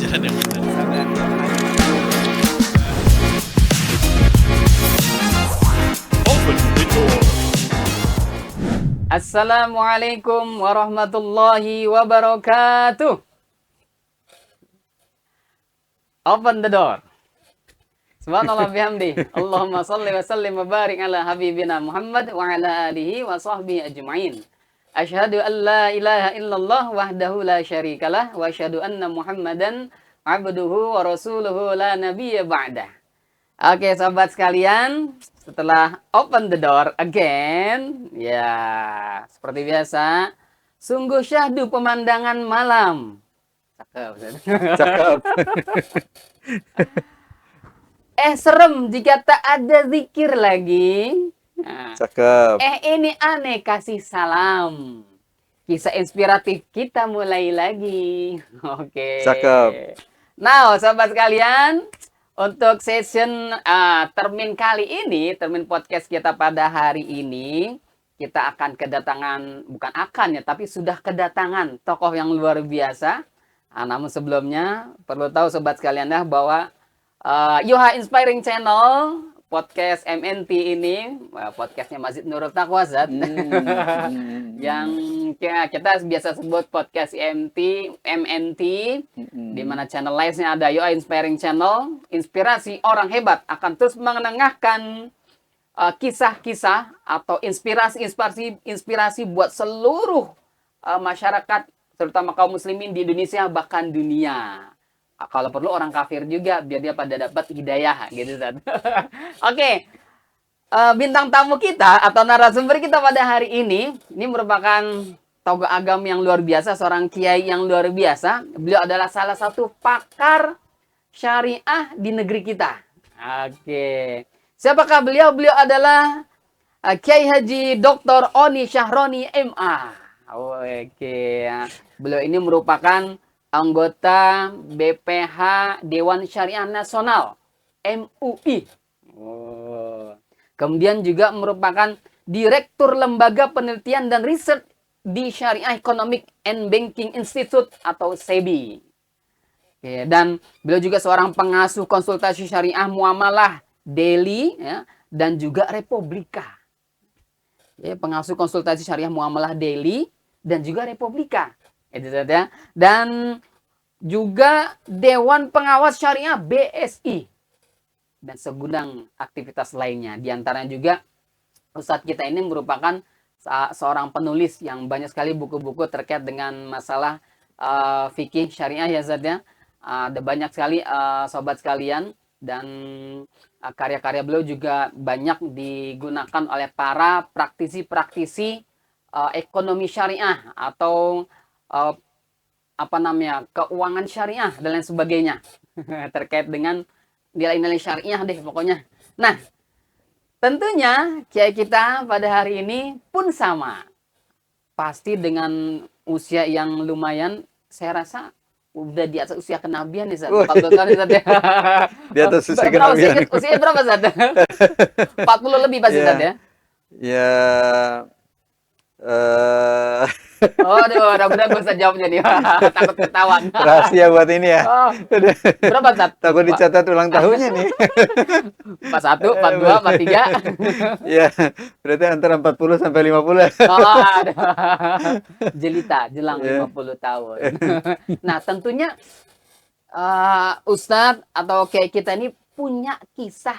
Assalamualaikum warahmatullahi wabarakatuh. Open the door. Subhanallah bihamdi. Allahumma salli wa sallim wa barik ala habibina Muhammad wa ala alihi wa sahbihi ajma'in. Asyhadu an la ilaha illallah wahdahu la syarikalah wa asyhadu anna Muhammadan abduhu wa rasuluhu la nabiyya ba'dah. Oke, sahabat sekalian, setelah open the door again, ya seperti biasa, sungguh syahdu pemandangan malam. Cakep. Cakep. Serem jika tak ada zikir lagi. Nah, Cakep. ini aneh kasih salam. Kisah inspiratif kita mulai lagi. Oke. Cakep. Nah, sahabat sekalian, untuk session termin kali ini, termin podcast kita pada hari ini, kita akan kedatangan, bukan akan ya, tapi sudah kedatangan tokoh yang luar biasa. Namun sebelumnya, perlu tahu sobat sekalian ya, bahwa Yoha Inspiring Channel, podcast MNT ini, podcastnya Masjid Nurul Taqwa, Zat. Yang kita biasa sebut podcast MNT, di mana channel lainnya ada Yoha Inspiring Channel, inspirasi orang hebat akan terus mengenengahkan kisah-kisah atau inspirasi buat seluruh masyarakat, terutama kaum muslimin di Indonesia bahkan dunia. Kalau perlu orang kafir juga biar dia pada dapat hidayah gitu, Zat. Oke. Bintang tamu kita atau narasumber kita pada hari ini merupakan tokoh agama yang luar biasa, seorang kiai yang luar biasa. Beliau adalah salah satu pakar syariah di negeri kita. Oke. Siapakah beliau? Beliau adalah Kiai Haji Dr. Oni Syahroni MA. Oke. Beliau ini merupakan anggota BPH Dewan Syariah Nasional MUI. Kemudian juga merupakan Direktur Lembaga Penelitian dan Riset di Syariah Economic and Banking Institute atau SEBI. Dan beliau juga seorang pengasuh konsultasi syariah Muamalah Daily ya, dan juga Republika. Pengasuh konsultasi syariah Muamalah Daily dan juga Republika. Dan juga Dewan Pengawas Syariah BSI dan segudang aktivitas lainnya. Di antaranya juga Ustadz kita ini merupakan seorang penulis yang banyak sekali buku-buku terkait dengan masalah fikih syariah ya Zat ya. Ada banyak sekali sobat sekalian, dan karya-karya beliau juga banyak digunakan oleh para praktisi-praktisi ekonomi syariah atau keuangan syariah dan lain sebagainya terkait dengan nilai-nilai syariah deh pokoknya. Nah, tentunya kiai kita pada hari ini pun sama, pasti dengan usia yang lumayan, saya rasa udah di atas usia kenabian nih Zat. 40 tahun Zat ya. Di atas usia kenabian. Usia berapa Zat? 40 lebih pasti Zat ya. Ya. Aduh, mudah-mudahan gue bisa jawabnya nih. Takut ketahuan. Rahasia buat ini ya. Berapa Zat? Takut dicatat ulang tahunnya nih. 41, 42, 43. Ya, berarti antara 40 sampai 50. Jelita, jelang 50 tahun. Nah, tentunya Ustadz atau kayak kita ini punya kisah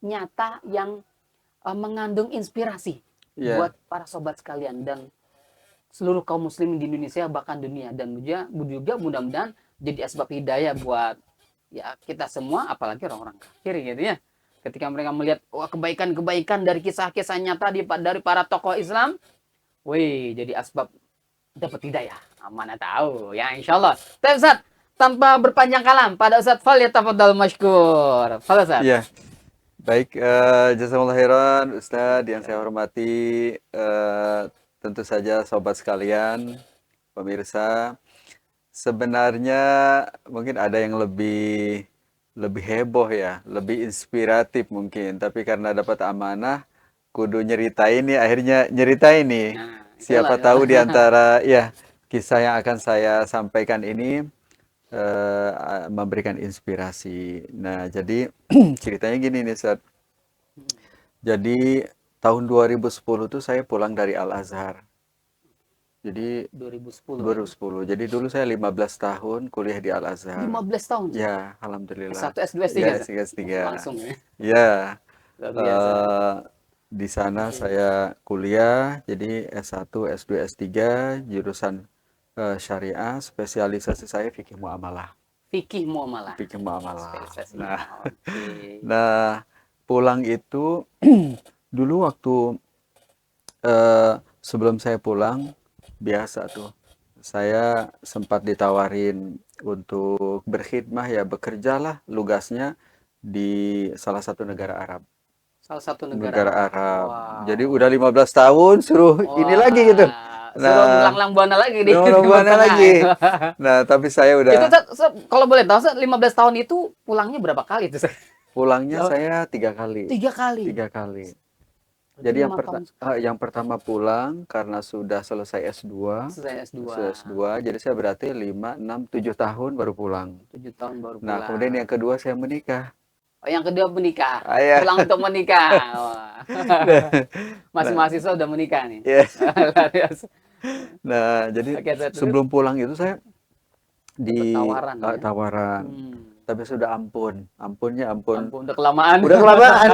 nyata yang mengandung inspirasi buat para sobat sekalian dan seluruh kaum muslim di Indonesia bahkan dunia, dan juga mudah-mudahan jadi asbab hidayah buat ya kita semua, apalagi orang-orang kafir gitu ya. Ketika mereka melihat kebaikan-kebaikan dari kisah-kisah nyata dari para tokoh Islam, jadi asbab dapat hidayah. Mana tahu ya, insyaallah. Tapi Ustaz, tanpa berpanjang kalam, pada Ustaz falyatafaddal mashkur. Fadhal Ustaz. Iya. Baik, jazakumullah khairan Ustaz yang saya hormati. Tentu saja sobat sekalian, pemirsa, sebenarnya mungkin ada yang lebih heboh ya, lebih inspiratif mungkin, tapi karena dapat amanah kudu nyeritain nih, akhirnya nyeritain nih. Siapa tahu di antara ya kisah yang akan saya sampaikan ini memberikan inspirasi. Nah, jadi ceritanya gini nih, Sat. Jadi tahun 2010 tuh saya pulang dari Al-Azhar. Jadi 2010 ya. 2010. Jadi dulu saya 15 tahun kuliah di Al-Azhar. 15 tahun. Ya, alhamdulillah. S1, S2, S3, Ya, Zat? S3. Langsung ya. Ya, Luar biasa. eh, di sana Oke. saya kuliah, jadi S1, S2, S3, jurusan syariah, spesialisasi saya fikih muamalah. Fikih muamalah. Fikih muamalah. Spesialisasinya. Nah, Oke. nah pulang itu dulu waktu sebelum saya pulang, biasa tuh. Saya sempat ditawarin untuk berkhidmah ya, bekerjalah lugasnya di salah satu negara Arab. Salah satu negara Negara Arab. Arab. Jadi Wow. udah 15 tahun suruh ini lagi gitu. Wah, suruh Nah, melanglang buana lagi di Timur mana Tengah. lagi. Nah, tapi saya Itu udah kalau boleh tahu, 15 tahun itu pulangnya berapa kali itu? pulangnya Oh, saya 3 kali. 3 kali. 3 kali. Berarti Jadi 5 tahun sekali. yang pertama pulang karena sudah selesai S2, Selesai S2. selesai S2, jadi saya berarti 5, 6, 7 tahun baru pulang. 7 tahun baru Nah, kemudian pulang. yang kedua saya menikah. Oh, yang kedua menikah. Ayah. Pulang untuk menikah. Wah. Masih Nah, mahasiswa udah menikah nih. ya. Luar biasa. Nah, jadi Oke, terus sebelum pulang itu saya dapat di tawaran ya. tawaran. Hmm. Tapi sudah ampun. Ampunnya ampun. Ampun, udah kelamaan. Udah kelamaan.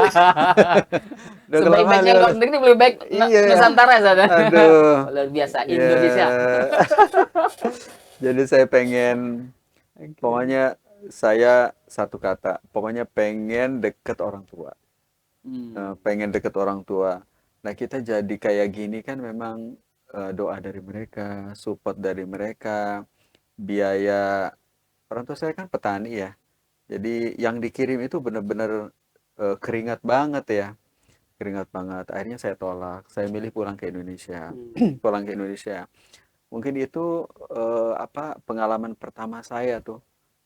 Udah kelamaan. Sebaik-baiknya luar negeri lebih baik Iya. Nusantara sana. Aduh. Luar biasa Ya. Indonesia. Jadi saya pengen, Oke. pokoknya saya satu kata, pokoknya pengen deket orang tua. Hmm. Pengen deket orang tua. Nah, kita jadi kayak gini kan memang doa dari mereka, support dari mereka, biaya. Orang tua saya kan petani ya. Jadi yang dikirim itu benar-benar keringat banget ya. Keringat banget. Akhirnya saya tolak. Saya milih pulang ke Indonesia. Hmm. Pulang ke Indonesia. Mungkin itu pengalaman pertama saya tuh.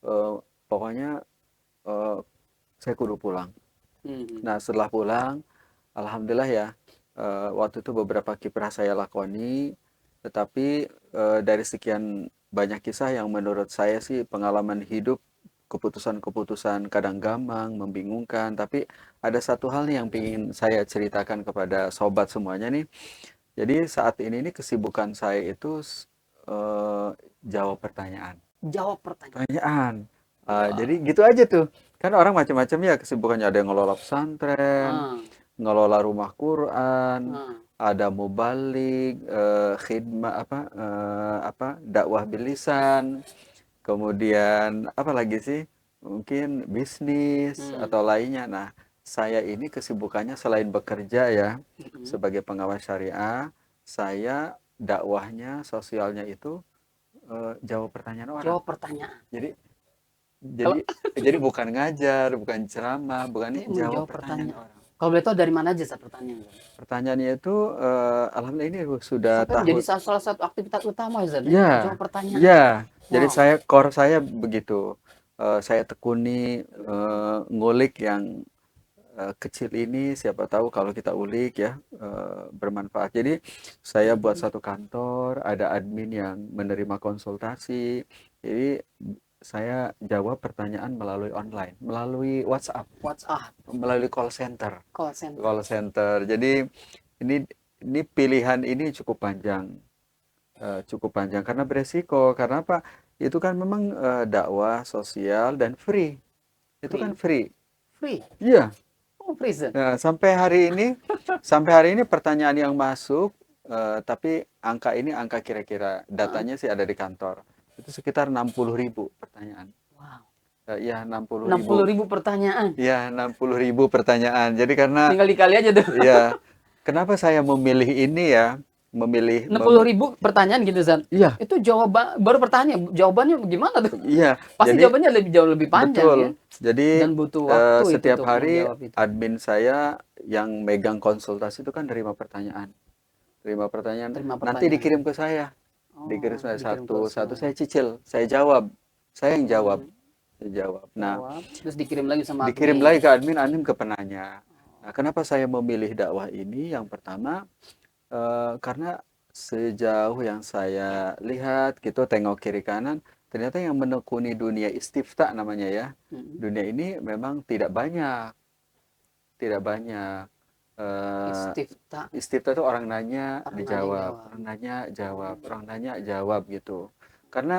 Eh, Pokoknya eh, saya kudu pulang. Hmm. Nah, setelah pulang, alhamdulillah ya, waktu itu beberapa kiprah saya lakoni, tetapi dari sekian banyak kisah yang menurut saya sih pengalaman hidup, keputusan-keputusan kadang gamang, membingungkan, tapi ada satu hal nih yang ingin saya ceritakan kepada sobat semuanya nih. Jadi saat ini nih kesibukan saya itu eh, jawab pertanyaan. Jawab pertanyaan. Pertanyaan. Jadi Wah. gitu aja tuh. Kan orang macam-macam ya kesibukannya, ada yang ngelola pesantren, Ah, ngelola rumah Quran, ah. ada mubalik, khidmah dakwah bilisan, kemudian apa lagi sih? Mungkin bisnis Hmm. atau lainnya. Nah, saya ini kesibukannya selain bekerja ya Hmm. sebagai pengawas syariah, saya dakwahnya, sosialnya itu jawab pertanyaan orang. Jawab pertanyaan. Jadi Kalau jadi jadi bukan ngajar, bukan ceramah, bukan ini, jawab menjawab pertanyaan pertanyaan. orang. Kalau boleh tahu dari mana aja Sa, pertanyaan? Pertanyaannya itu alhamdulillah ini sudah Sampai menjadi tahun. salah satu aktivitas utama Zat, ya? Ya, Jawab pertanyaan. ya. Jadi Wow. core saya begitu. Saya tekuni ngulik yang kecil ini, siapa tahu kalau kita ulik ya bermanfaat. Jadi saya buat Hmm. satu kantor, ada admin yang menerima konsultasi. Jadi saya jawab pertanyaan melalui online, melalui WhatsApp, WhatsApp, melalui call center. call center. Call center. Jadi ini ini pilihan ini cukup panjang karena beresiko. Karena apa? Itu kan memang dakwah sosial dan free. Itu kan Free. free. Free. Iya. Oh, free Zat. Nah, sampai hari ini pertanyaan yang masuk, tapi angka kira-kira Ah, datanya sih ada di kantor. Itu sekitar 60.000 pertanyaan. wow. Iya, 60.000. 60.000 pertanyaan. Iya, 60.000 pertanyaan. Jadi karena Tinggal dikali aja tuh. ya, kenapa saya memilih ini ya? Memilih 60.000 pertanyaan gitu Zat. iya, Itu baru pertanyaan, jawabannya gimana tuh? iya. Pasti Jadi jawabannya jauh lebih panjang ya. betul. Jadi Dan butuh waktu itu setiap untuk hari menjawab itu. admin saya yang megang konsultasi itu kan nerima pertanyaan. Terima pertanyaan, Terima nanti pertanyaan. dikirim ke saya. Dikirim Oh, saya dikirim ke satu saya. saya cicil, saya jawab. Saya yang jawab. Hmm, Saya jawab. Nah, jawab, terus dikirim lagi sama dikirim admin. lagi ke admin, admin ke penanya. Nah, kenapa saya memilih dakwah ini? Yang pertama, karena sejauh yang saya lihat, gitu tengok kiri kanan, ternyata yang menekuni dunia istifta namanya ya. Mm-mm. Dunia ini memang tidak banyak, tidak banyak. Istifta, Istifta itu orang nanya orang nanya dijawab, jawab. orang nanya jawab, Oh. orang nanya jawab gitu. Karena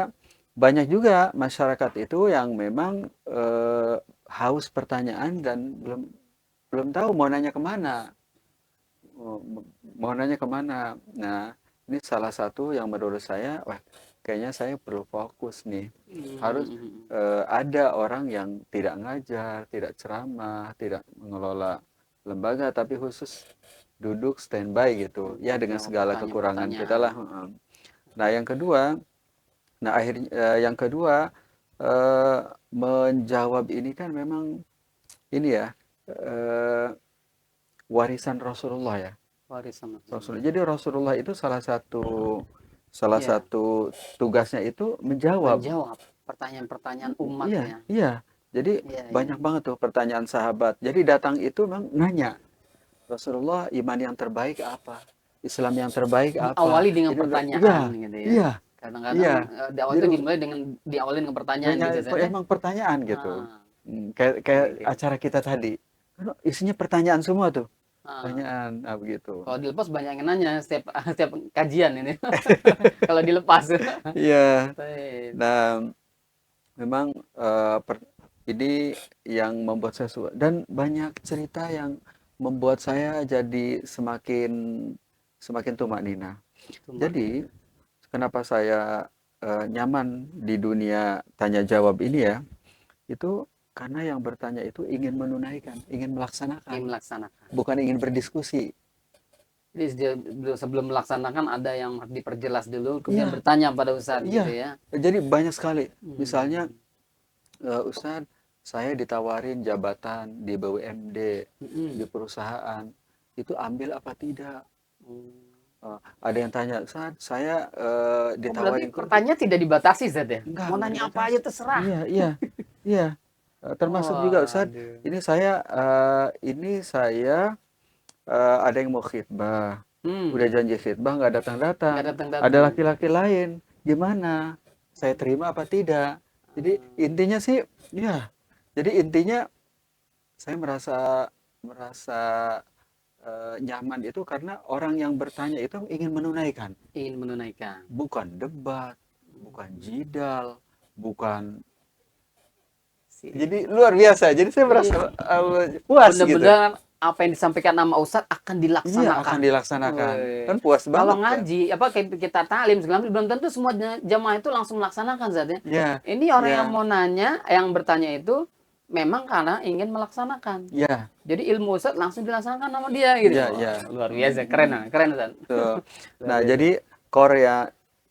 banyak juga masyarakat itu yang memang haus pertanyaan dan belum belum tahu mau nanya kemana. Oh, mau nanya kemana. Nah, ini salah satu yang menurut saya, wah, kayaknya saya perlu fokus nih. Harus Mm-mm. ada orang yang tidak ngajar, tidak ceramah, tidak mengelola lembaga, tapi khusus duduk standby gitu. Ya dengan Jawab segala kekurangan kita pertanyaan-pertanyaan. lah. Nah, yang kedua, akhirnya yang kedua eh, menjawab ini kan memang ini ya warisan Rasulullah ya. Warisan Rasulullah. Rasulullah. Jadi Rasulullah itu salah Iya, satu tugasnya itu menjawab. menjawab pertanyaan-pertanyaan Iya, umatnya. iya. Jadi Iya, iya. banyak banget tuh pertanyaan sahabat. Jadi datang itu memang nanya, Rasulullah iman yang terbaik apa? Islam yang terbaik apa? Diawali dengan Ini iya, pertanyaan gitu ya. iya, Kadang-kadang iya. di awal Jadi itu dimulai dengan diawali dengan pertanyaan banyak gitu saja. emang pertanyaan gitu. Ah, Kayak kayak oke, oke. acara kita tadi. Kan isinya pertanyaan semua tuh. Ah. Pertanyaan, begitu. Kalau dilepas banyak yang nanya setiap setiap kajian ini. Kalau dilepas. Iya. Baik. Nah, memang ini yang membuat saya suka dan banyak cerita yang membuat saya jadi semakin semakin tumak nina. Cuma Jadi kenapa saya nyaman di dunia tanya jawab ini ya, itu karena yang bertanya itu ingin menunaikan, ingin ingin melaksanakan, melaksanakan. bukan ingin berdiskusi. Jadi sebelum melaksanakan ada yang diperjelas dulu, kemudian Iya, bertanya pada Ustadz iya. gitu ya. Jadi banyak sekali. Misalnya, Hmm. Ustadz, saya ditawarin jabatan di BUMD, di Mm-mm. perusahaan, itu ambil apa tidak? Hmm. Ada yang tanya, Ustadz, saya Oh, berarti ditawarin kerja. pertanyaan tidak dibatasi, Zat ya? Mau Enggak nanya apa dibatasi. aja terserah. Iya, iya, iya. Termasuk juga, Ustadz, Waduh. ini saya ada yang mau khidbah. Udah Hmm, janji khidbah, nggak nggak datang-datang. Ada datang-datang. laki-laki lain. Gimana? Saya terima apa tidak? Jadi intinya sih, ya. Jadi intinya saya merasa merasa nyaman itu karena orang yang bertanya itu ingin menunaikan, Ingin menunaikan. bukan debat, bukan jidal, bukan. Si, Jadi luar biasa. Jadi saya iya, merasa puas gitu. benar-benar apa yang disampaikan nama Ustadz akan Iya, akan dilaksanakan. dilaksanakan. Woi. Kan puas Kalau banget kan? ngaji, apa kayak kita talim segala macam, belum tentu semua jamaah itu langsung melaksanakan Zat ya. Iya, Ini orang yang iya, mau nanya, yang bertanya itu memang karena ingin melaksanakan. iya, Jadi ilmu Ustadz langsung dilaksanakan sama dia gitu. iya, Wah, iya. luar biasa, keren, keren Ustadz. Tuh. Luar Nah, biasa. jadi Korea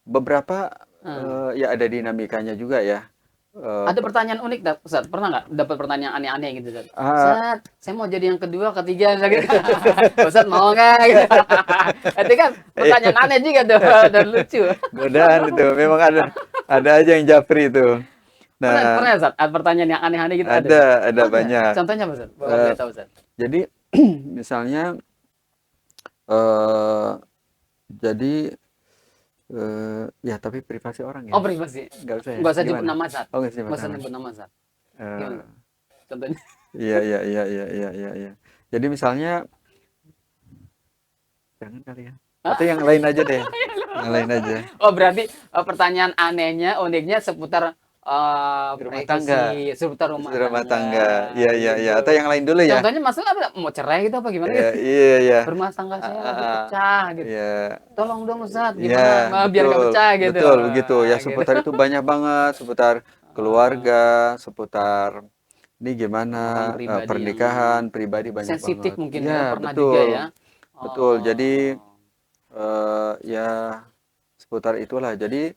beberapa Hmm. ya ada dinamikanya juga ya. Eh, Ada pertanyaan unik, Ustadz. Pernah nggak dapat pertanyaan aneh-aneh gitu, Ustadz? ah, Ustadz, saya mau jadi yang kedua, ketiga, gitu. Ustadz mau nggak? Gitu. Itu kan iya, pertanyaan aneh juga tuh, dan lucu. godaan itu memang ada aja yang japri itu. Pernah, Nah, pernah, Ustadz? Ada pertanyaan yang aneh-aneh gitu ada, Ustadz? ada Ada. banyak. Contohnya apa, Ustadz? Kalau Eh, boleh tahu, Ustadz. jadi misalnya eh jadi ya tapi privasi orang ya. Oh, privasi. Nggak usah ya. Nggak usah nyebut Gimana? nama, Ustadz. Oh, nggak sih Nggak usah nama. nyebut nama, Ustadz. Eh, Gimana? Contohnya. iya, iya, iya, iya, iya, iya, iya. Jadi misalnya jangan kali ya. Atau yang lain aja deh. Yang lain aja. Oh, berarti pertanyaan anehnya, uniknya seputar Rumah tangga. privasi, seputar rumah Rumah tangga, tangga. Iya, iya, iya. Atau gitu. yang lain dulu ya. Contohnya maksudnya apa? Mau cerai gitu apa gimana Iya, gitu? iya, iya. Rumah tangga Ah, saya ah, lagi ah. pecah gitu. Iya, Tolong dong Ustadz, iya, gimana biar nggak betul, pecah gitu. betul begitu. Ya Gitu. seputar itu banyak banget, seputar keluarga, Ah, seputar ini gimana permasalahan pribadi yang pernikahan pribadi banyak sensitif banget. mungkin Iya, ya, pernah juga betul, ya. betul. Jadi Oh, ya seputar itulah. Jadi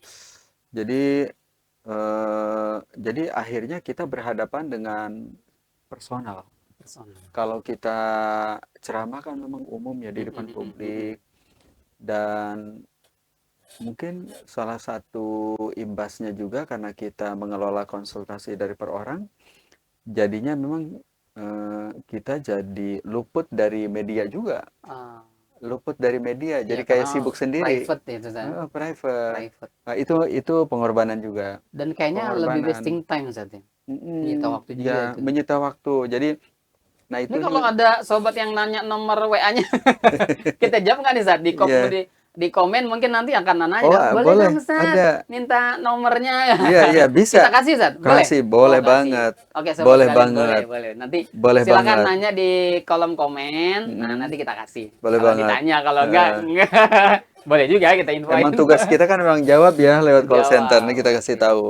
jadi akhirnya kita berhadapan dengan personal. personal. Kalau kita ceramah kan memang umum ya di depan publik dan mungkin salah satu imbasnya juga karena kita mengelola konsultasi dari per orang, jadinya memang kita jadi luput dari media juga. Ah, luput dari media, Ya jadi kayak karena sibuk sendiri. private ya itu Ustaz. Private. Private. Nah, itu pengorbanan juga. Dan kayaknya lebih Pengorbanan. wasting time Ustaz ya. Menyita waktu juga Ya, itu. menyita waktu. Jadi, nah Ini itu kalau ada sobat yang nanya nomor WA-nya, kita jawab nggak nih Ustaz? ya. Di komen mungkin nanti akan Oh, nanya, boleh boleh. dong Ustaz Ada. minta nomornya. Iya, iya, Kita bisa. kasih Ustaz, boleh? Kasih, Oh boleh kasih. banget. Oke sobat Boleh sekalian, boleh, banget. boleh. Nanti Boleh silakan banget. nanya di kolom komen, nah Mm-mm. nanti kita kasih. Boleh Kalau banget. ditanya, kalau enggak, Eh, boleh juga kita infoin. Emang tugas kita kan memang jawab ya lewat call center. Ini Jawab, kita kasih oke. tahu.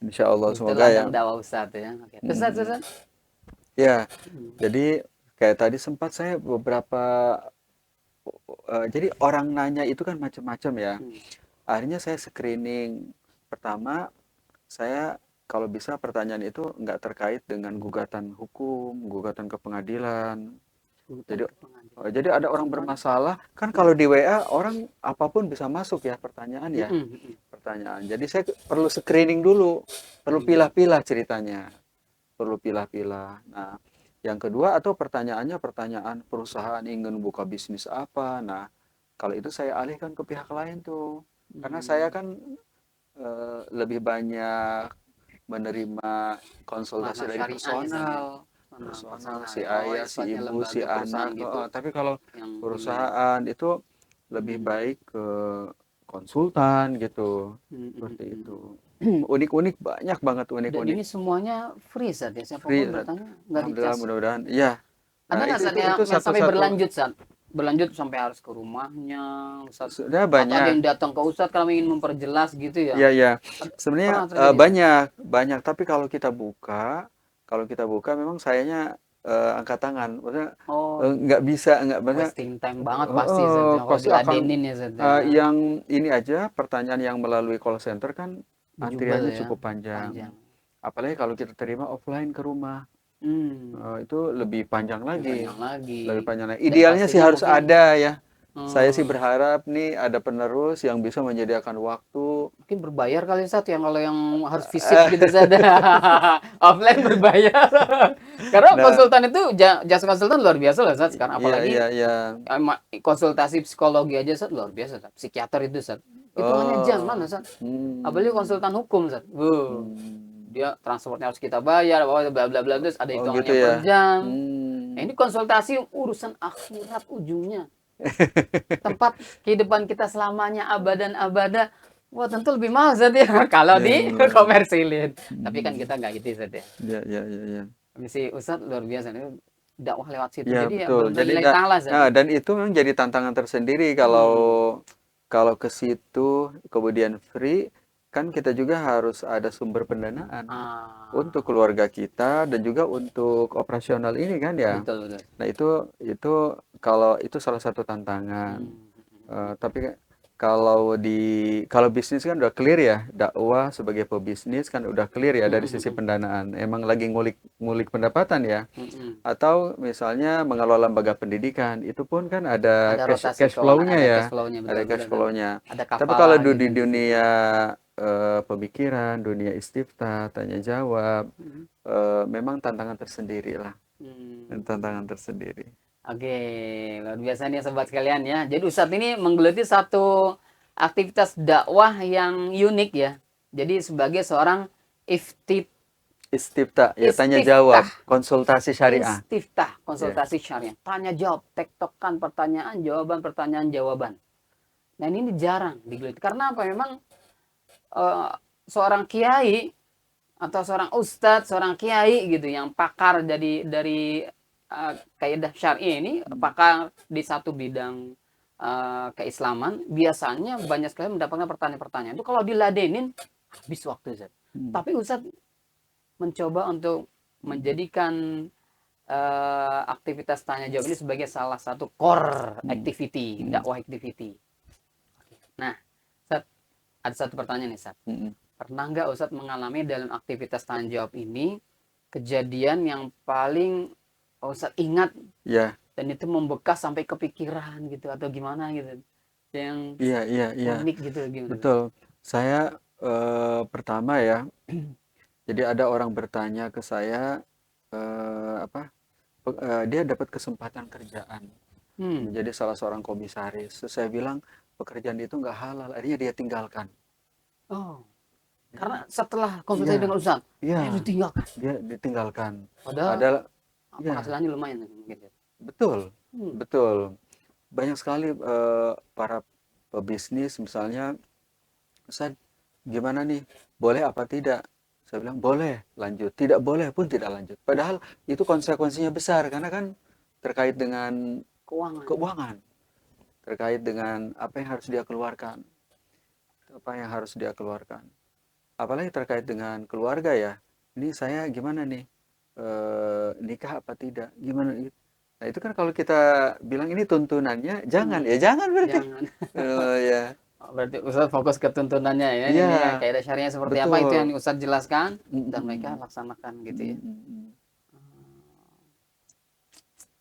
Insya Allah Itu semoga ya. ladang dakwah Ustaz ya. Oke. Ustaz, Mm-mm. Ustaz. Ya, Hmm. jadi kayak tadi sempat saya beberapa jadi orang nanya itu kan macam-macam ya. Hmm. Akhirnya saya screening. Pertama, saya kalau bisa pertanyaan itu nggak terkait dengan gugatan hukum, gugatan ke pengadilan. Jadi jadi ada orang bermasalah, kan kalau di WA orang apapun bisa masuk ya pertanyaan ya. Pertanyaan. Jadi saya perlu screening dulu, perlu pilah-pilah ceritanya. Perlu pilah-pilah. Nah, yang kedua atau pertanyaannya pertanyaan perusahaan ingin buka bisnis apa. Nah, kalau itu saya alihkan ke pihak lain tuh. Karena saya kan lebih banyak menerima konsultasi Makna dari syariahnya Ustaz ya. personal si Ya. Oh, ayah, si sifatnya ibu, si lembaga perusahaan anak. gitu Tapi kalau yang ini. perusahaan itu lebih baik ke konsultan gitu, seperti itu. Unik-unik, banyak banget Dan unik-unik. ini semuanya free Ustaz ya. Free, Siapapun bertanya nggak alhamdulillah, dicas. mudah-mudahan. Iya. Ada Nah, nggak Ustaz itu yang sampai satu-satu berlanjut Ustaz? Berlanjut sampai harus ke rumahnya Ustaz. sudah Atau ada banyak. yang datang ke Ustaz kalau ingin memperjelas gitu ya? Iya, iya. Sebenarnya Pernah terjadi Ustaz? banyak. Tapi kalau kita buka memang sayanya angkat tangan. Maksudnya Oh, nggak bisa, nggak maksudnya wasting time banget pasti Ustaz ya. Kalau pasti akan diladenin ya Ustaz ya. yang ini aja pertanyaan yang melalui call center kan Jubel antriannya ya. cukup panjang. Panjang. Apalagi kalau kita terima offline ke rumah. Hmm. Itu lebih panjang lagi. Panjang lagi. Lebih panjang lagi. Dan Idealnya sih pastinya harus mungkin ada ya. Saya sih hmm, berharap nih ada penerus yang bisa menyediakan waktu. mungkin berbayar kali Ustaz yang kalau yang harus visit gitu Ustaz. Offline berbayar. Karena Nah, konsultan itu jasa konsultan luar biasa loh Ustaz sekarang iya, apalagi iya, iya. konsultasi psikologi aja Ustaz luar biasa Ustaz. Psikiater itu Ustaz. Hitungannya jam Oh, mana Ustaz? hmm, Apalagi konsultan hukum Ustaz. hmm. Dia transportnya harus kita bayar, bla bla bla terus ada Oh gitu hitungannya per ya. jam. Nah, Hmm. ini konsultasi urusan akhirat ujungnya. Tempat kehidupan kita selamanya abadan abada. Wah, tentu lebih mahal Zat ya kalau Ya, di benar. komersilin. Tapi kan kita nggak gitu Zat ya. Ya, ya, ya, ya. Misi Ustadz luar biasa nih dakwah lewat situ. Ya, Jadi ya betul. benar-benar Jadi nilai ta'ala Zat ya. dan itu memang jadi tantangan tersendiri kalau Hmm. kalau ke situ kemudian free, kan kita juga harus ada sumber pendanaan Ah, untuk keluarga kita dan juga untuk operasional ini kan ya. betul betul. Nah, itu kalau itu salah satu tantangan. Tapi kalau bisnis kan udah clear ya, dakwah sebagai pebisnis kan udah clear ya dari sisi pendanaan. Emang lagi ngulik pendapatan ya. Atau misalnya mengelola lembaga pendidikan, itu pun kan ada Ada rotasi cash keuangan, flow-nya ada ya. cash flow-nya Ada betul cash betul. flow-nya. Ada Tapi kalau kafalah di gitu di situ. dunia pemikiran, dunia istifta, tanya jawab, memang tantangan tersendiri lah. Tantangan tersendiri. Oke, luar biasa nih sobat sekalian ya. Jadi Ustadz ini menggeluti satu aktivitas dakwah yang unik ya. Jadi sebagai seorang Istifta, ya tanya istiftah, jawab, konsultasi syariah. istiftah, konsultasi syariah. Tanya jawab, tektokan pertanyaan jawaban. Nah ini jarang digeluti. Karena apa? Memang seorang kiai atau seorang ustadz, seorang kiai gitu yang pakar dari kaidah syar'i ini, pakar di satu bidang keislaman, biasanya banyak sekali mendapatkan pertanyaan-pertanyaan. Itu kalau diladenin habis waktu Ustaz. Tapi Ustadz mencoba untuk menjadikan aktivitas tanya jawab ini sebagai salah satu core activity, dakwah activity. Nah, Ustadz, ada satu pertanyaan nih Ustadz. Pernah nggak Ustadz mengalami dalam aktivitas tanya jawab ini kejadian yang paling Ustadz ingat Ya, dan itu membekas sampai kepikiran gitu atau gimana gitu? Yang iya. unik gitu gimana? Betul. Saya pertama ya, jadi ada orang bertanya ke saya dia dapat kesempatan kerjaan menjadi salah seorang komisaris. Terus saya bilang pekerjaan itu nggak halal, akhirnya dia tinggalkan. Oh, Ya, karena setelah konsultasi iya, dengan Ustaz, iya, ditinggalkan. dia ditinggalkan. Padahal Ada, ya, penghasilannya lumayan mungkin ya. betul, Hmm. betul. Banyak sekali para pebisnis misalnya, Ustaz, gimana nih? Boleh apa tidak? Saya bilang boleh, lanjut. Tidak boleh pun tidak lanjut. Padahal itu konsekuensinya besar karena kan terkait dengan Keuangan. keuangan, terkait dengan apa yang harus dia keluarkan, apa yang harus dia keluarkan. Apalagi terkait dengan keluarga ya. Ini saya gimana nih? Nikah apa tidak? Gimana? Nah itu kan kalau kita bilang ini tuntunannya, jangan Hmm. ya jangan berarti. Jangan. Ya, Oh, berarti Ustaz fokus ke tuntunannya ya. iya, Ini ya kaidah syariah seperti apa itu betul. yang Ustaz jelaskan dan mereka Mm-mm. laksanakan gitu ya. Mm-mm.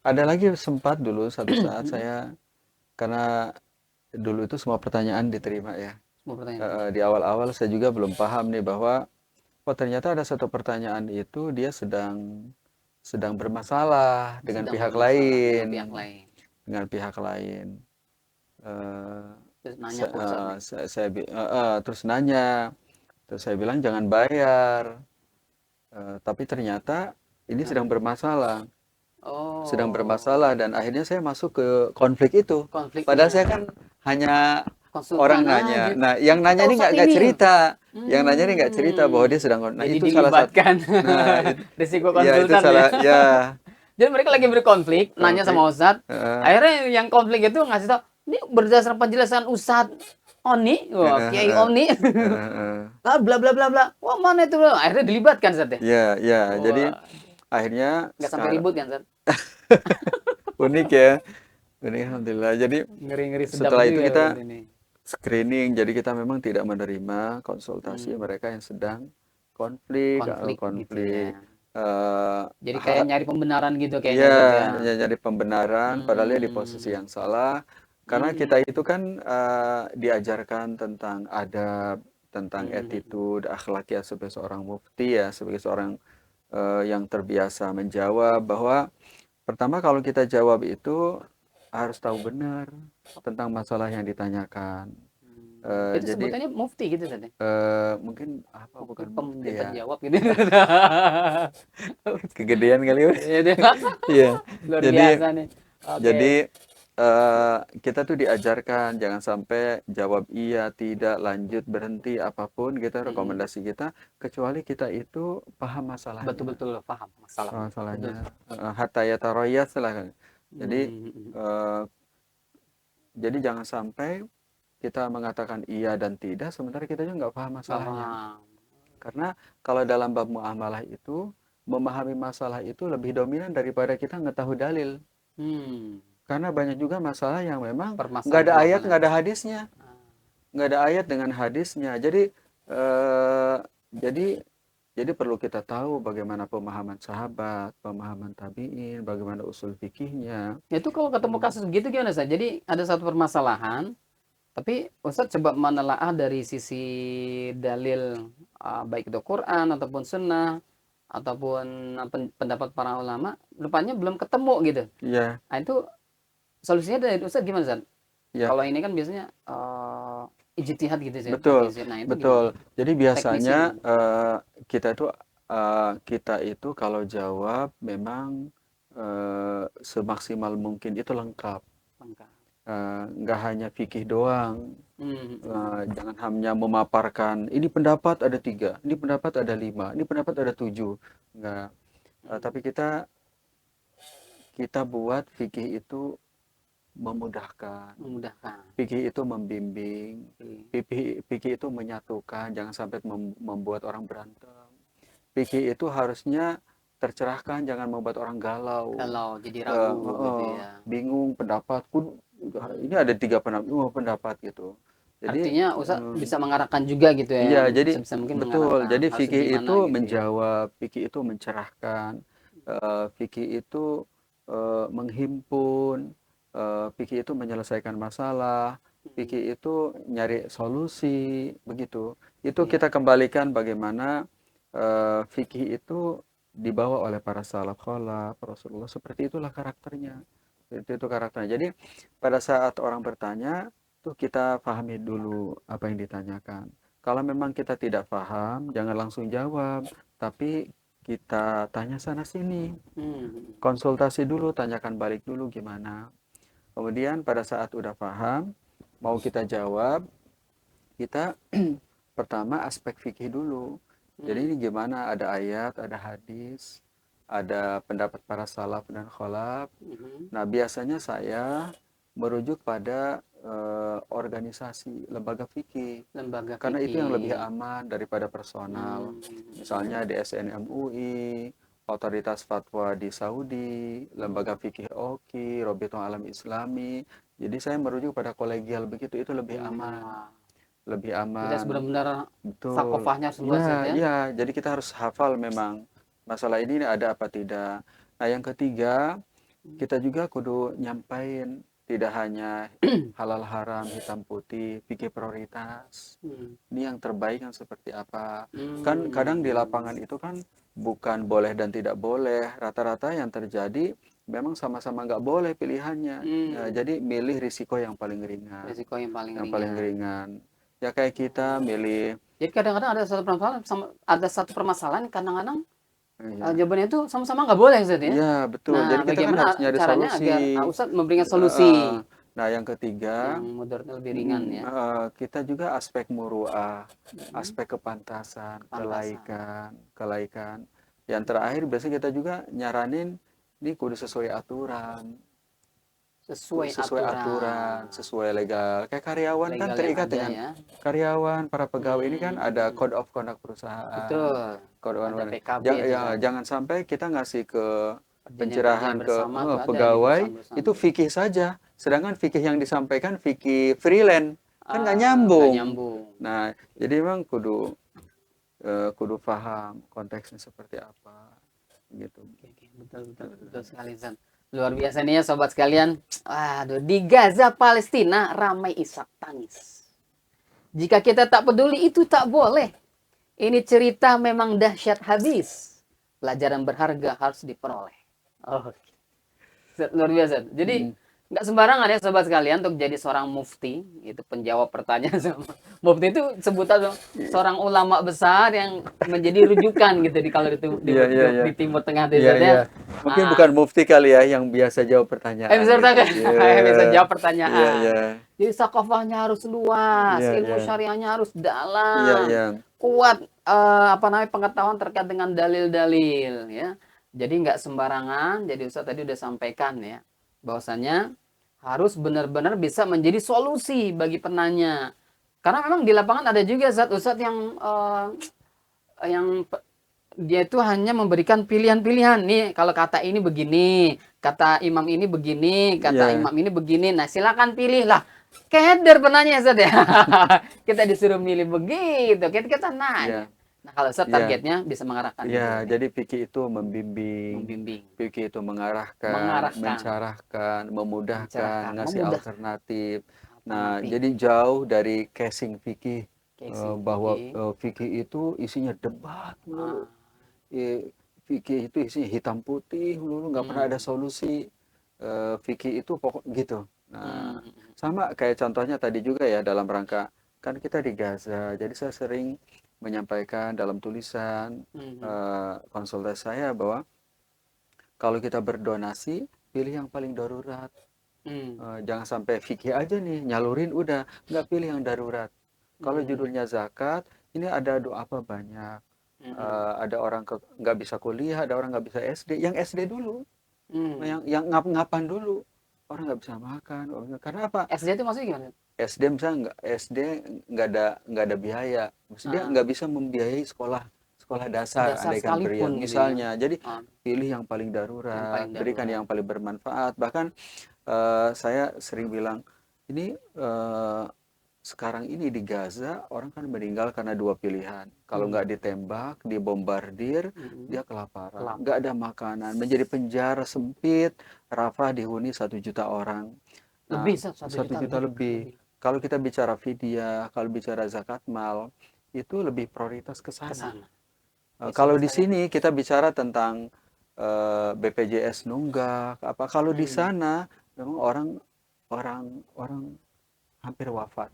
Ada lagi sempat dulu satu saat saya, karena dulu itu semua pertanyaan diterima ya. Semua pertanyaan. Di awal-awal saya juga belum paham nih bahwa oh ternyata ada satu pertanyaan itu dia sedang bermasalah dengan Sedang pihak bermasalah dengan lain, pihak lain. dengan pihak lain. Eh, Terus nanya ke Ustaz nih. terus nanya, terus saya bilang jangan bayar. Tapi ternyata ini sedang bermasalah, Oh, dan akhirnya saya masuk ke konflik itu. Padahal konfliknya saya kan hanya orang konsultan nanya. aja. Nah, yang nanya Kata ini Ustadz nggak ini. cerita. Yang nanya ini nggak cerita bahwa dia sedang. Nah, Jadi itu salah satu. dilibatkan Nah, risiko ya itu konsultan ya. salah. Ya, Jadi mereka lagi berkonflik, nanya konflik. sama Ustadz. Heeh, Akhirnya yang konflik itu ngasih tau, ini berdasarkan penjelasan Ustadz Oni, wah Kiai heeh, Oni, heeh. bla bla bla bla bla. Wah mana itu? Akhirnya dilibatkan Ustadz ya. Ya, ya. Jadi Wah, akhirnya nggak sampai sekarang ribut kan Ustadz? unik ya. Unik, alhamdulillah. Jadi Ngeri-ngeri sedap setelah itu juga kita ini. screening. Jadi kita memang tidak menerima konsultasi Hmm, mereka yang sedang konflik atau konflik gitu konflik. ya. eh Jadi kayak ha- nyari pembenaran gitu kayaknya ya, Ustadz ya. nyari pembenaran, padahal dia di posisi Hmm, yang salah. Karena hmm, kita itu kan diajarkan tentang adab, tentang hmm. attitude, akhlakiyat sebagai seorang mufti ya, sebagai seorang yang terbiasa menjawab bahwa pertama kalau kita jawab itu harus tahu benar tentang masalah yang ditanyakan. Itu Jadi sebutannya mufti gitu tadi. mungkin apa Mufti bukan mufti ya? penjawab gitu. Kegedean kali ya. Iya deh. Iya. Luar Jadi biasa nih. Oke. jadi kita tuh diajarkan jangan sampai jawab iya, tidak, lanjut, berhenti, apapun kita Mm-mm. rekomendasi kita kecuali kita itu paham masalahnya. Betul-betul paham masalahnya. Betul. Masalahnya hatta yataroyas lah kan. Jadi Mm-mm. eh, jadi jangan sampai kita mengatakan iya dan tidak sementara kita juga nggak paham masalahnya. Paham. Karena kalau dalam bab muamalah itu memahami masalah itu lebih dominan daripada kita ngetahui dalil. Hmm. Karena banyak juga masalah yang memang nggak ada ayat, Permasalahan. nggak ada hadisnya, nggak ada ayat dengan hadisnya. Eh, jadi, jadi perlu kita tahu bagaimana pemahaman sahabat, pemahaman tabiin, bagaimana usul fikihnya. Itu kalau ketemu kasus begitu gimana Ustaz? Jadi ada satu permasalahan, tapi Ustaz coba menelaah dari sisi dalil baik itu Quran ataupun sunnah ataupun pendapat para ulama, rupanya belum ketemu gitu. Iya, Nah, itu solusinya dari Ustaz gimana Ustaz? iya, Kalau ini kan biasanya ijtihad gitu sih, betul, Nah, itu betul. gimana? Jadi Teknisnya biasanya gimana? kita itu kalau jawab memang semaksimal mungkin itu lengkap. Lengkap. Nggak hanya fikih doang. Hmm. Jangan hanya memaparkan ini pendapat ada 3, ini pendapat ada 5, ini pendapat ada 7. Nggak. Tapi kita buat fikih itu memudahkan, Memudahkan. fikih itu membimbing, Oke. fikih itu menyatukan, jangan sampai membuat orang berantem. Fikih itu harusnya tercerahkan, jangan membuat orang galau, Kalau jadi ragu gitu ya. bingung pendapatku. Ini ada 3 pendapat gitu. Jadi Artinya Ustaz bisa mengarahkan juga gitu ya, iya, jadi sebisa mungkin betul. mengarahkan Jadi harus fikih gimana itu gitu ya. menjawab, fikih itu mencerahkan, fikih itu menghimpun, fikih itu menyelesaikan masalah, fikih itu nyari solusi, begitu. Itu Iya. kita kembalikan bagaimana fikih itu dibawa oleh para salaf khalaf, Rasulullah, seperti itulah karakternya. Itu karakternya. Jadi pada saat orang bertanya, tuh kita pahami dulu apa yang ditanyakan. Kalau memang kita tidak paham, jangan langsung jawab, tapi kita tanya sana sini, Hmm. konsultasi dulu, tanyakan balik dulu gimana. Kemudian pada saat udah paham, mau kita jawab, kita pertama aspek fikih dulu. Jadi ini gimana? Ada ayat, ada hadis, ada pendapat para salaf dan khalaf. Mhm. Nah, biasanya saya merujuk pada organisasi lembaga fikih Lembaga karena itu yang lebih fikih. aman daripada personal. Hmm. Misalnya DSN MUI, Otoritas Fatwa di Saudi, Lembaga Fikih OKI, Robito Alam Islami. Jadi saya merujuk pada kolegial begitu, itu lebih aman, Wah. lebih Jadi harus aman. benar-benar Betul. sakofahnya harus luas Ya, ya. ya. Jadi kita harus hafal memang masalah ini ada apa tidak. Nah, yang ketiga, kita juga kudu nyampain tidak hanya halal haram hitam putih, fikih prioritas. Hmm. Ini yang terbaik yang seperti apa. Kan kadang di Hmm. lapangan itu kan bukan boleh dan tidak boleh. Rata-rata yang terjadi memang sama-sama nggak boleh pilihannya. Nah, Hmm. jadi milih risiko yang paling ringan. Risiko yang paling Yang paling ringan. ringan. Ya kayak kita milih. Jadi kadang-kadang ada satu permasalahan kadang-kadang Ya, jawabannya itu sama-sama nggak boleh Ustaz ya. iya betul. Jadi Nah, kita kan harus bagaimana nyari caranya solusi. agar Ustaz memberikan Heeh. solusi Nah, yang ketiga, yang moderatnya lebih ringan ya? kita juga aspek muruah, Mhm. aspek kepantasan, Pantasan. kelaikan. Yang terakhir biasanya kita juga nyaranin ini kudu sesuai aturan, Sesuai sesuai aturan, aturan. sesuai legal. Kayak karyawan kan Legal yang terikat ada dengan ya. karyawan, para pegawai ini kan ada Hmm. code of conduct perusahaan. Betul. Code of Ada conduct. PKB itu Ya, Ustaz. jangan sampai kita ngasih ke Perjanjian kerja pencerahan ke bersama tuh ada di pegawai perusahaan-perusahaan itu tuh. fikih saja, sedangkan fikih yang disampaikan fikih freelance kan nggak Nggak nyambung. nyambung. Nah, jadi memang kudu paham konteksnya seperti apa gitu. Oke, oke. Betul, betul, betul sekali Zan. Luar biasa nih ya sobat sekalian. Waduh, di Gaza Palestina ramai isak tangis. Jika kita tak peduli itu tak boleh. Ini cerita memang dahsyat habis. Pelajaran berharga harus diperoleh. Oh, luar biasa. Jadi Mm. nggak sembarangan ya sobat sekalian untuk jadi seorang mufti, itu penjawab pertanyaan sama mufti itu sebutan seorang ulama besar yang menjadi rujukan gitu di kalau Iya, iya, iya. di Timur Tengah itu Iya, iya. ya. Mungkin Ah, bukan mufti kali ya yang biasa jawab pertanyaan bisa gitu. bertanya, bisa Iya. jawab Iya, pertanyaan. iya. Jadi sakofahnya harus luas, Iya, ilmu iya. syariahnya harus Iya, dalam, iya. kuat apa namanya pengetahuan terkait dengan dalil-dalil ya. Jadi nggak sembarangan. Jadi Ustaz tadi udah sampaikan ya bahwasannya harus benar-benar bisa menjadi solusi bagi penanya. Karena memang di lapangan ada juga zat-zat yang dia itu hanya memberikan pilihan-pilihan nih kalau kata ini begini, kata imam ini begini, kata Iya, imam ini begini. Nah, silakan pilih lah. Keder penanya Ustaz ya. Kita disuruh milih begitu. Kita nanya. iya, Nah, kalau Ustaz iya. targetnya bisa mengarahkan gitu Ya, nih, jadi fikih itu membimbing, membimbing, fikih itu mengarahkan, mengarahkan, mencarahkan, memudahkan, mencerahkan, ngasih memudah alternatif. Nah, alternatif, jadi jauh dari casing fikih casing bahwa fikih. fikih itu isinya debat Ah, melulu. Fikih itu isinya hitam putih melulu, nggak pernah ada hmm, solusi. Fikih itu pokok gitu. hmm, Nah, sama kayak contohnya tadi juga ya dalam rangka kan kita di Gaza, jadi saya sering menyampaikan dalam tulisan hmm, konsultasi saya bahwa kalau kita berdonasi pilih yang paling darurat. hmm, Jangan sampai fikih aja nih nyalurin udah nggak pilih yang darurat. Kalau hmm, judulnya zakat ini ada doa apa banyak. hmm, Ada orang nggak bisa kuliah, ada orang nggak bisa SD, yang SD dulu, hmm. yang ngapan dulu, orang nggak bisa makan, karena apa? SD itu maksudnya gimana? SD misalnya nggak ada biaya, maksudnya Ah, nggak bisa membiayai sekolah sekolah dasar dasar andaikan sekalipun berian gitu ya. misalnya. Jadi Ah, pilih yang paling yang darurat, paling berikan darurat. yang paling bermanfaat. Bahkan saya sering bilang ini sekarang ini di Gaza orang kan meninggal karena dua pilihan. Kalau Hmm, nggak ditembak, dibombardir, hmm. dia kelaparan, Kelap. nggak ada makanan, menjadi penjara sempit. Rafah dihuni 1 juta orang. Nah, Lebih, satu 1 juta juta lebih, lebih. lebih. Kalau kita bicara fidyah, kalau bicara zakat mal, itu lebih prioritas ke Ke sana. sana. Jadi Kalau sobat di sekalian. sini kita bicara tentang BPJS nunggak apa. Kalau di Hmm, sana memang orang orang orang hampir wafat,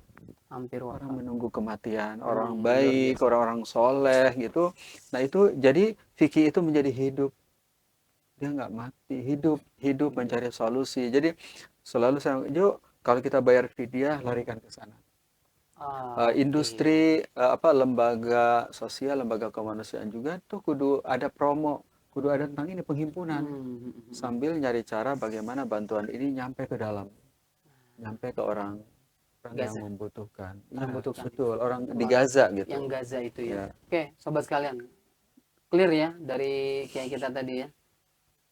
hampir orang wafat. menunggu kematian, Memang orang luar baik, biasa. orang-orang soleh gitu. Nah itu jadi fikih itu menjadi hidup, dia nggak mati, hidup hidup Hidup. mencari solusi. Jadi selalu saya, yuk kalau kita bayar fidyah larikan ke sana. Ah, oke. Industri apa lembaga sosial, lembaga kemanusiaan juga tuh kudu ada promo, kudu ada tentang ini penghimpunan, Hmm, hmm, hmm. sambil nyari cara bagaimana bantuan ini nyampe ke dalam, nyampe ke orang orang yang Gaza, membutuhkan. orang Iya, butuhkan. betul, orang di Wah, Gaza yang gitu. Gaza itu ya. Ya, Oke, sobat sekalian, clear ya dari kayak kita tadi ya.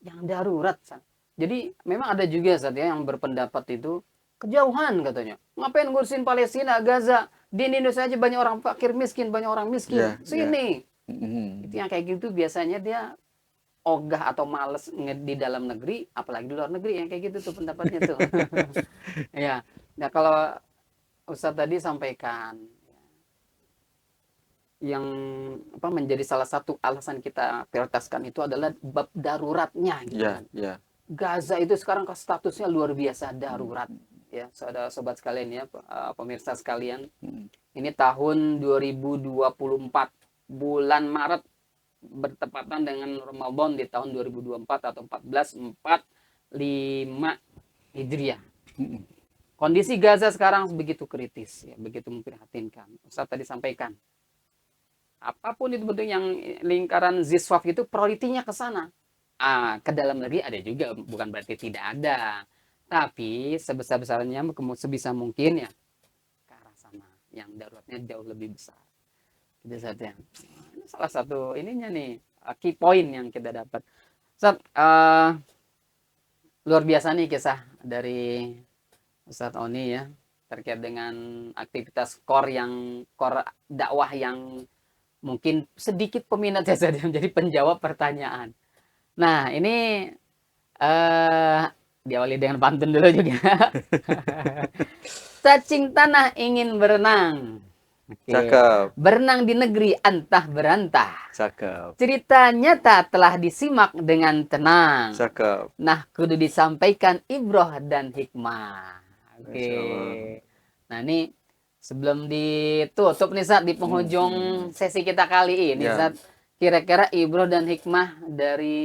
Yang darurat, San. Jadi memang ada juga San, ya yang berpendapat itu kejauhan katanya. Ngapain ngurusin Palestina, Gaza? Di Indonesia aja banyak orang fakir miskin, banyak orang miskin. ya, ya. Sini. Itu Mhm. yang kayak gitu biasanya dia ogah atau males di dalam negeri, apalagi di luar negeri yang kayak gitu tuh pendapatnya tuh. Ya. Nah, kalau Ustadz tadi sampaikan yang apa menjadi salah satu alasan kita prioritaskan itu adalah bab daruratnya gitu Ya, kan. ya. Gaza itu sekarang statusnya luar biasa darurat Mhm. ya, saudara sobat sekalian ya, pemirsa sekalian. Mhm. Ini tahun 2024 bulan Maret bertepatan dengan Ramadan di tahun 2024 atau 1445 Hijriah. Mhm. Kondisi Gaza sekarang begitu kritis ya, begitu memprihatinkan. Ustaz tadi sampaikan, apapun itu bentuk yang lingkaran Ziswaf itu prioritinya ke sana. Ke dalam negeri ada juga, bukan berarti tidak ada. Tapi sebesar-besarnya sebisa mungkin ya ke arah sana. Yang daruratnya jauh lebih besar. Itu saja. Ini salah satu ininya nih, key point yang kita dapat. Ustaz, luar biasa nih kisah dari Ustaz Oni ya terkait dengan aktivitas core dakwah yang mungkin sedikit peminatnya saja menjadi penjawab pertanyaan. Nah, ini eh diawali dengan pantun dulu juga. Cacing tanah ingin berenang. Oke. Cakep, Berenang di negeri antah berantah. cakep, Cerita nyata telah disimak dengan tenang. cakep. Nah, kudu disampaikan ibroh dan hikmah. Oke. Masya Allah. Nah, ini sebelum ditutup nih, Sat, di Hmm, penghujung hmm, hmm. sesi kita kali ini, Ya, Sat. Kira-kira ibroh dan hikmah dari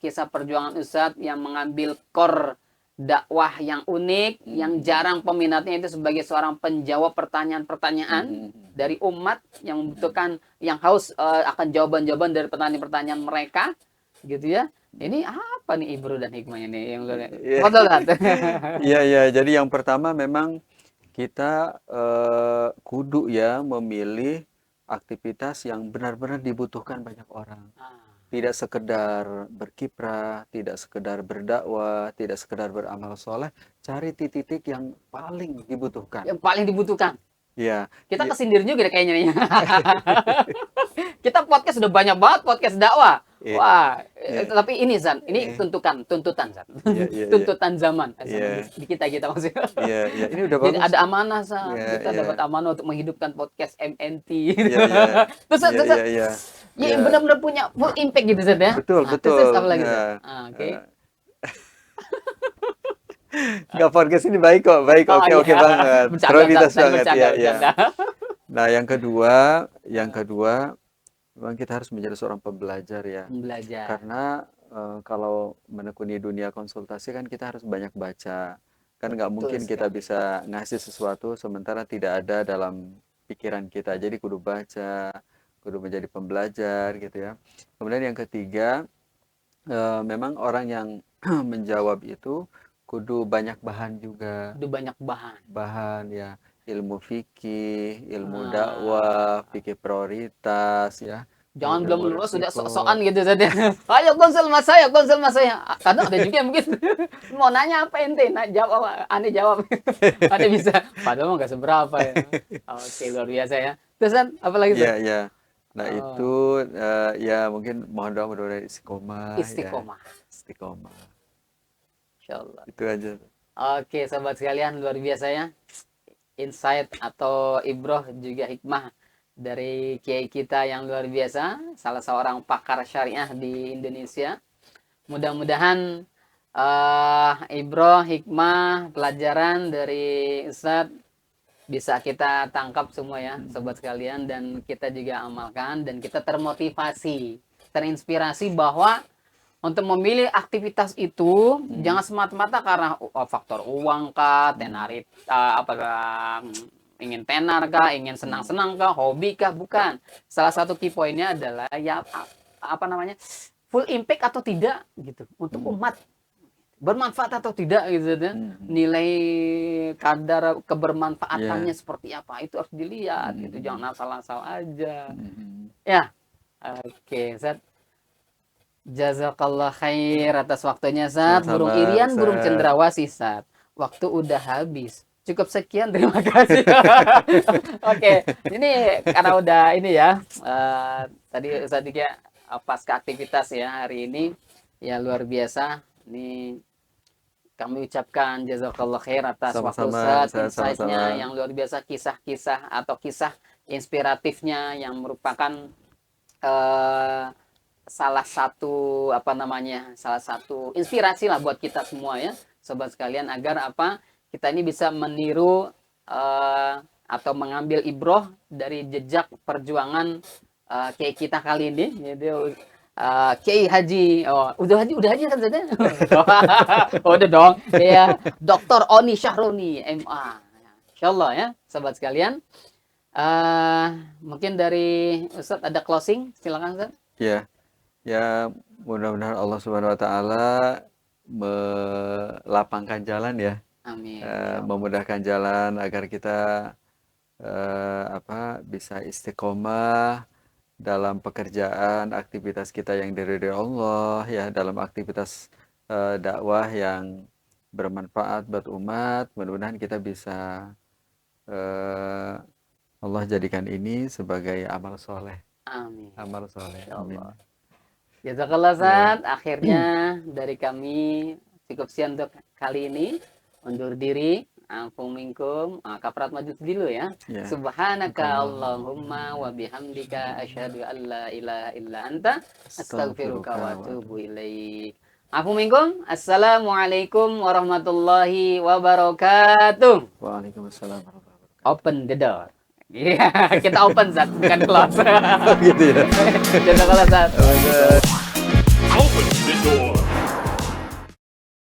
kisah perjuangan Ustadz yang mengambil core dakwah yang unik, hmm, yang hmm, jarang peminatnya itu sebagai seorang penjawab hmm, pertanyaan-pertanyaan hmm, hmm, dari umat yang hmm, membutuhkan, yang haus akan jawaban-jawaban dari pertanyaan-pertanyaan mereka, gitu ya. hmm. Ini apa nih ibroh dan hikmahnya nih yang Iya, Tafadhol, Sat. iya, iya. Jadi yang pertama memang kita kudu ya memilih aktivitas yang benar-benar dibutuhkan banyak orang. Ah, Tidak sekedar berkiprah, tidak sekedar berdakwah, tidak sekedar beramal soleh, cari titik-titik yang paling dibutuhkan. yang paling dibutuhkan. Ya, Kita ya, kesindir juga deh kayaknya nih. Kita podcast sudah banyak banget podcast dakwah. ya, Wah, ya, tapi ini Zan, ini ya, tuntutan Zan. ya, ya, ya, Tuntutan zaman ya, sama di kita maksudnya. ya, ya. Ini udah Jadi bagus. ada amanah Zan, Ya, kita ya, dapat amanah untuk menghidupkan podcast MNT. ya, ya, Terus, ya, terus, ya, ya, ya ya. yang benar-benar punya full impact gitu Zan ya. Betul, Nah, terus apa betul. lagi Zan? Nah, Oke. eh, nggak, podcast ini baik kok, baik, Oh oke, oke iya, banget, bercanda Zan, prioritas tadi banget, bercanda, ya, ya. bercanda. Nah, yang kedua, memang kita harus menjadi seorang pembelajar ya. Belajar. Karena kalau menekuni dunia konsultasi kan kita harus banyak baca. Kan nggak Betul mungkin kita sekali. bisa ngasih sesuatu sementara tidak ada dalam pikiran kita. Jadi kudu baca, kudu menjadi pembelajar gitu ya. Kemudian yang ketiga, memang orang yang menjawab itu kudu banyak bahan juga. Udah banyak bahan. Bahan ya, ilmu fikih, ilmu dakwah, Ah, fikih prioritas ya, jangan belum ilmu lulus sudah resiko. sok-sokan gitu saja. Ayo konsul mas saya. Kadang ada juga yang mungkin mau nanya apa ente, nah, jawab apa? Aneh jawab. Aneh bisa. Padahal mah nggak seberapa ya. Oke, luar biasa ya. Terus kan, apa lagi Iya, tuh? iya. Nah, itu Oh, ya mungkin mohon doa mudah-mudahan istiqomah ya. istiqomah. Istiqomah. Insya Allah. Itu aja. Oke, sahabat sekalian, luar biasa ya. Insight atau ibroh juga hikmah dari kiai kita yang luar biasa, salah seorang pakar syariah di Indonesia. Mudah-mudahan ibroh, hikmah, pelajaran dari Ustadz bisa kita tangkap semua ya, sobat sekalian, dan kita juga amalkan, dan kita termotivasi, terinspirasi bahwa untuk memilih aktivitas itu jangan semata-mata karena faktor uang kah, tenarit, apakah ingin tenar kah, ingin senang-senang kah, hobi kah, bukan. Salah satu key pointnya adalah ya apa namanya, full impact atau tidak gitu untuk umat, bermanfaat atau tidak gitu kan. Nilai kadar kebermanfaatannya seperti apa itu harus dilihat gitu, jangan asal-asal aja. Ya, oke, Ustaz. Jazakallah khair atas waktunya, Ustaz. Burung Sama-sama, Irian, burung Ustaz. Cendrawasih, Ustaz. Waktu udah habis. Cukup sekian, terima kasih. Oke, ini karena udah ini ya. Tadi Ustaz juga pasca aktivitas ya hari ini. Ya luar biasa. Ini kami ucapkan jazakallah khair atas waktu Sama-sama, Ustaz, Ustaz, insight-nya sama-sama. yang luar biasa, kisah-kisah atau kisah inspiratifnya yang merupakan salah satu apa namanya, salah satu inspirasi lah buat kita semua ya, sobat sekalian, agar apa kita ini bisa meniru atau mengambil ibroh dari jejak perjuangan kiai kita kali ini, yaitu Kiai Haji, udah haji kan saja? Oh, udah dong, ya, Dr. Oni Syahroni, MA, Insyaallah ya, sobat sekalian. Mungkin dari Ustadz ada closing, silakan Ustadz. Ya, mudah-mudahan Allah Subhanahu wa taala melapangkan jalan ya. Amin. Memudahkan jalan agar kita bisa istiqomah dalam pekerjaan, aktivitas kita yang diridhoi Allah ya, dalam aktivitas dakwah yang bermanfaat buat umat. Mudah-mudahan kita bisa Allah jadikan ini sebagai amal soleh. Amin. Amal soleh. Amin. Jazakallah Ustaz. Akhirnya dari kami cukup sekian untuk kali ini. Undur diri. Ampun minkum. Kafarat majlis dulu ya. Subhanaka Allahumma wa bihamdika asyhadu an la ilaha illa anta astaghfiruka wa atubu ilaik. Ampun minkum. Assalamualaikum warahmatullahi wabarakatuh. Waalaikumsalam warahmatullahi wabarakatuh. Open the door. Iya, kita open Zat, bukan close. Gitu ya. Jazakallah Zat. Open the door.